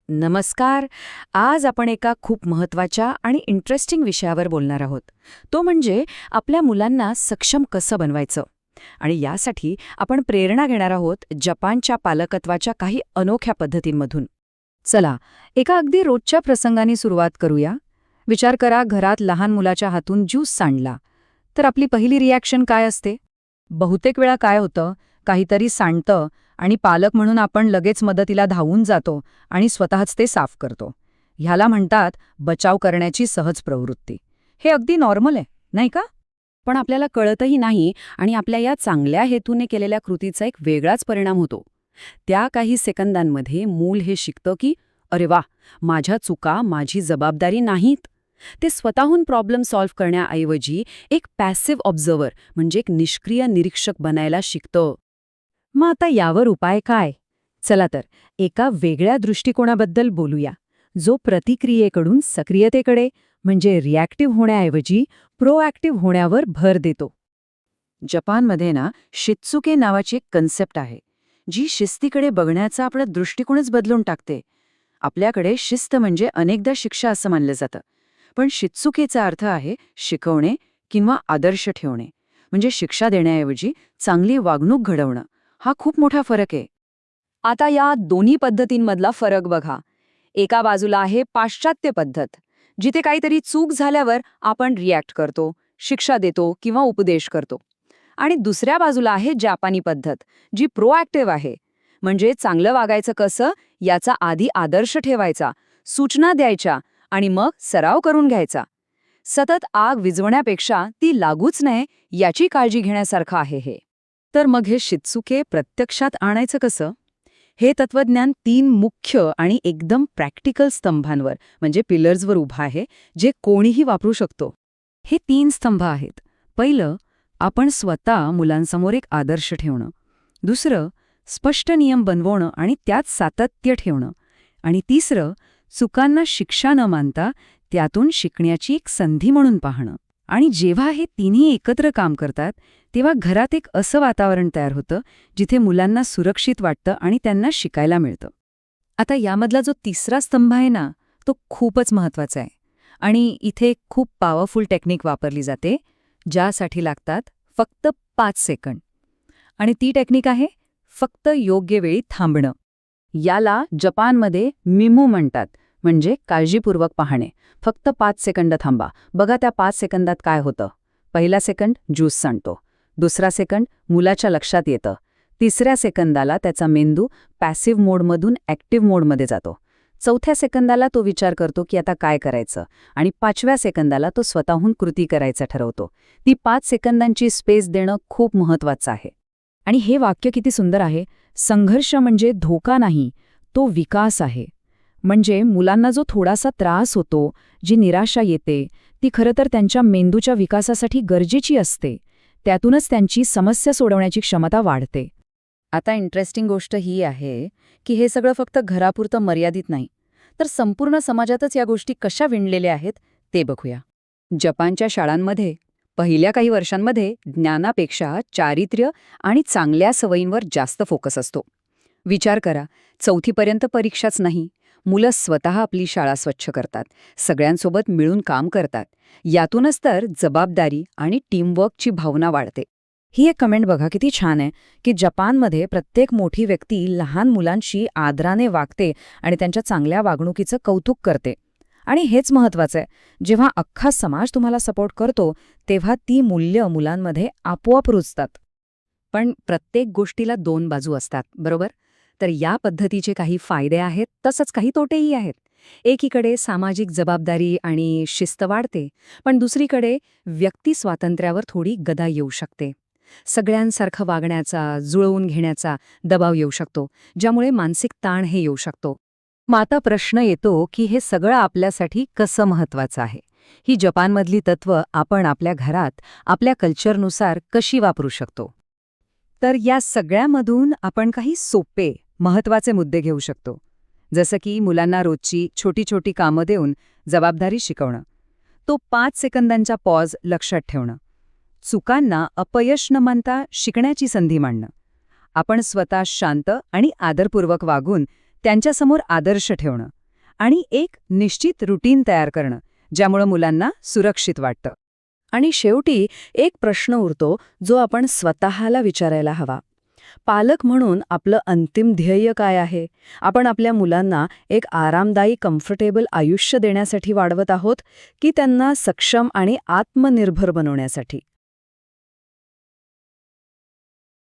नमस्कार. आज आपण एका खूप महत्त्वाच्या आणि इंटरेस्टिंग विषयावर बोलणार आहोत. तो म्हणजे आपल्या मुलांना सक्षम कसं बनवायचं. आणि यासाठी आपण प्रेरणा घेणार आहोत जपानच्या पालकत्वाच्या काही अनोख्या पद्धतींमधून. चला, एका अगदी रोजच्या प्रसंगाने सुरुवात करूया. विचार करा, घरात लहान मुलाच्या हातून ज्यूस सांडला तर आपली पहिली रिॲक्शन काय असते? बहुतेक वेळा काय होतं, काहीतरी सांडतं आणि पालक म्हणून आपण लगेच मदतीला धावून जातो आणि स्वतःच ते साफ करतो. ह्याला म्हणतात बचाव करण्याची सहज प्रवृत्ती. हे अगदी नॉर्मल आहे, नाही का? पण आपल्याला कळतही नाही आणि आपल्या या चांगल्या हेतूने केलेल्या कृतीचा एक वेगळाच परिणाम होतो. त्या काही सेकंदांमध्ये मूल हे शिकतं की अरे वा, माझ्या चुका माझी जबाबदारी नाहीत. ते स्वतःहून प्रॉब्लेम सॉल्व्ह करण्याऐवजी एक पॅसिव्ह ऑब्झर्व्हर म्हणजे एक निष्क्रिय निरीक्षक बनायला शिकतं. मग आता यावर उपाय काय? चला तर एका वेगळ्या दृष्टिकोनाबद्दल बोलूया, जो प्रतिक्रियेकडून सक्रियतेकडे म्हणजे रिॲक्टिव्ह होण्याऐवजी प्रोॲक्टिव्ह होण्यावर भर देतो. जपानमध्ये शित्सुके नावाची एक कन्सेप्ट आहे, जी शिस्तीकडे बघण्याचा आपला दृष्टिकोनच बदलून टाकते. आपल्याकडे शिस्त म्हणजे अनेकदा शिक्षा असं मानलं जातं, पण शित्सुकेचा अर्थ आहे शिकवणे किंवा आदर्श ठेवणे. म्हणजे शिक्षा देण्याऐवजी चांगली वागणूक घडवणं. हा खूप मोठा फरक आहे. आता या दोन्ही पद्धतींमधला फरक बघा. एका बाजूला आहे पाश्चात्य पद्धत, जिथे काहीतरी चूक झाल्यावर आपण रिॲक्ट करतो, शिक्षा देतो किंवा उपदेश करतो. आणि दुसऱ्या बाजूला आहे जापानी पद्धत, जी प्रोॲक्टिव्ह आहे. म्हणजे चांगलं वागायचं कसं याचा आधी आदर्श ठेवायचा, सूचना द्यायच्या आणि मग सराव करून घ्यायचा. सतत आग विझवण्यापेक्षा ती लागूच नये याची काळजी घेण्यासारखं आहे हे. तर मग हे शित्सुके प्रत्यक्षात आणायचं कसं? हे तत्वज्ञान 3 मुख्य आणि एकदम प्रॅक्टिकल स्तंभांवर म्हणजे पिलर्सवर उभा आहे, जे कोणीही वापरू शकतो. हे 3 स्तंभ आहेत. पहिलं, आपण स्वतः मुलांसमोर एक आदर्श ठेवणं. दुसरं, स्पष्ट नियम बनवणं आणि त्यात सातत्य ठेवणं. आणि तिसरं, चुकांना शिक्षा न मानता त्यातून शिकण्याची एक संधी म्हणून पाहणं. आणि जेव्हा हे तिन्ही एकत्र काम करतात, तेव्हा घरात एक असं वातावरण तयार होतं जिथे मुलांना सुरक्षित वाटतं आणि त्यांना शिकायला मिळतं. आता यामधला जो तिसरा स्तंभ आहे तो खूपच महत्त्वाचा आहे. आणि इथे खूप पॉवरफुल टेक्निक वापरली जाते, ज्यासाठी लागतात फक्त 5 सेकंद. आणि ती टेक्निक आहे फक्त योग्य वेळी थांबणं. याला जपानमध्ये मिमू म्हणतात, म्हणजे काळजीपूर्वक पाहणे. फक्त 5 सेकंद थांबा. बघा त्या 5 सेकंदात काय होतं. पहिला सेकंद ज्यूस सांडतो. दुसरा सेकंद मुलाच्या लक्षात येतं. तिसऱ्या सेकंदाला त्याचा मेंदू पॅसिव्ह मोडमधून ॲक्टिव्ह मोडमध्ये जातो. चौथ्या सेकंदाला तो विचार करतो की आता काय करायचं. आणि 5व्या सेकंदाला तो स्वतःहून कृती करायचं ठरवतो. ती 5 सेकंदांची स्पेस देणं खूप महत्त्वाचं आहे. आणि हे वाक्य किती सुंदर आहे. संघर्ष म्हणजे धोका नाही, तो विकास आहे. म्हणजे मुलांना जो थोडासा त्रास होतो, जी निराशा येते, ती खरं तर त्यांच्या मेंदूच्या विकासासाठी गरजेची असते. त्यातूनच त्यांची समस्या सोडवण्याची क्षमता वाढते. आता इंटरेस्टिंग गोष्ट ही आहे की हे सगळं फक्त घरापुरतं मर्यादित नाही, तर संपूर्ण समाजातच या गोष्टी कशा विणलेल्या आहेत ते बघूया. जपानच्या शाळांमध्ये पहिल्या काही वर्षांमध्ये ज्ञानापेक्षा चारित्र्य आणि चांगल्या सवयींवर जास्त फोकस असतो. विचार करा, 4थीपर्यंत परीक्षाच नाही. मुलं स्वतः आपली शाळा स्वच्छ करतात, सगळ्यांसोबत मिळून काम करतात. यातूनच तर जबाबदारी आणि टीमवर्कची भावना वाढते. ही एक कमेंट बघा किती छान आहे की जपानमध्ये प्रत्येक मोठी व्यक्ती लहान मुलांशी आदराने वागते आणि त्यांच्या चांगल्या वागणुकीचं कौतुक करते. आणि हेच महत्त्वाचं आहे, जेव्हा अख्खा समाज तुम्हाला सपोर्ट करतो तेव्हा ती मूल्य मुलांमध्ये आपोआप रुजतात. पण प्रत्येक गोष्टीला 2 बाजू असतात, बरोबर? तर या पद्धतीचे काही फायदे आहेत, तसंच काही तोटेही आहेत. एकीकडे सामाजिक जबाबदारी आणि शिस्त वाढते, पण दुसरीकडे व्यक्ती स्वातंत्र्यावर थोडी गदा येऊ शकते. सगळ्यांसारखं वागण्याचा, जुळवून घेण्याचा दबाव येऊ शकतो, ज्यामुळे मानसिक ताण हे येऊ शकतो. मग आता प्रश्न येतो की हे सगळं आपल्यासाठी कसं महत्त्वाचं आहे. ही जपानमधली तत्त्व आपण आपल्या घरात, आपल्या कल्चरनुसार कशी वापरू शकतो? तर या सगळ्यामधून आपण काही सोपे, महत्त्वाचे मुद्दे घेऊ शकतो. जसं की मुलांना रोजची छोटी छोटी कामं देऊन जबाबदारी शिकवणं. तो 5 सेकंदांचा पॉज लक्षात ठेवणं. चुकांना अपयश न मानता शिकण्याची संधी मांडणं. आपण स्वतः शांत आणि आदरपूर्वक वागून त्यांच्यासमोर आदर्श ठेवणं. आणि एक निश्चित रुटीन तयार करणं, ज्यामुळे मुलांना सुरक्षित वाटतं. आणि शेवटी एक प्रश्न उरतो जो आपण स्वतःला विचारायला हवा. पालक म्हणून आपलं अंतिम ध्येय काय आहे? आपण आपल्या मुलांना एक आरामदायी कम्फर्टेबल आयुष्य देण्यासाठी वाढवत आहोत की त्यांना सक्षम आणि आत्मनिर्भर बनवण्यासाठी?